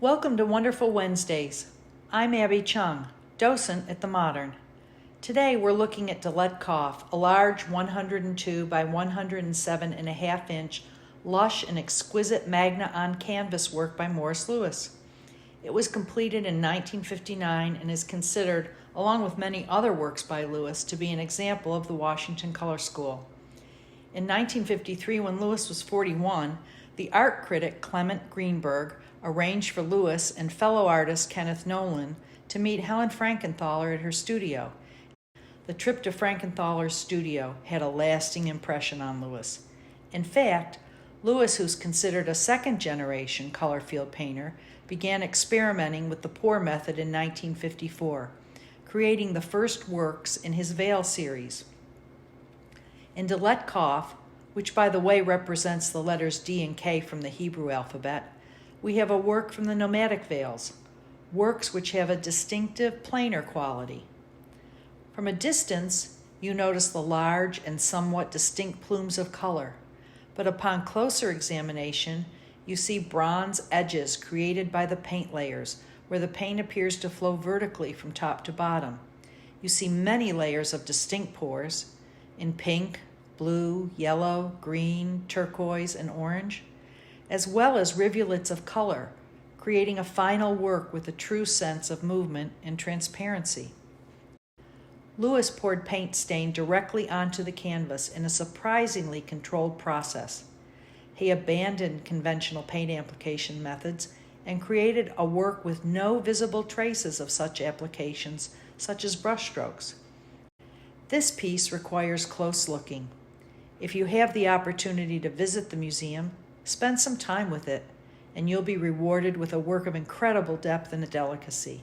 Welcome to Wonderful Wednesdays. I'm Abbey Chung, docent at the Modern. Today we're looking at Dalet Kaf, a large 102 by 107.5 inch lush and exquisite magna on canvas work by Morris Louis. It was completed in 1959 and is considered, along with many other works by Louis, to be an example of the Washington Color School. In 1953, when Louis was 41, the art critic Clement Greenberg arranged for Louis and fellow artist Kenneth Nolan to meet Helen Frankenthaler at her studio. The trip to Frankenthaler's studio had a lasting impression on Louis. In fact, Louis, who's considered a second-generation color field painter, began experimenting with the pour method in 1954, creating the first works in his Veil series. In Dalet Kaf, which by the way represents the letters D and K from the Hebrew alphabet, we have a work from the nomadic veils, works which have a distinctive planar quality. From a distance, you notice the large and somewhat distinct plumes of color, but upon closer examination, you see bronze edges created by the paint layers, where the paint appears to flow vertically from top to bottom. You see many layers of distinct pours in pink, blue, yellow, green, turquoise, and orange, as well as rivulets of color, creating a final work with a true sense of movement and transparency. Louis poured paint stain directly onto the canvas in a surprisingly controlled process. He abandoned conventional paint application methods and created a work with no visible traces of such applications, such as brushstrokes. This piece requires close looking. If you have the opportunity to visit the museum, spend some time with it, and you'll be rewarded with a work of incredible depth and delicacy.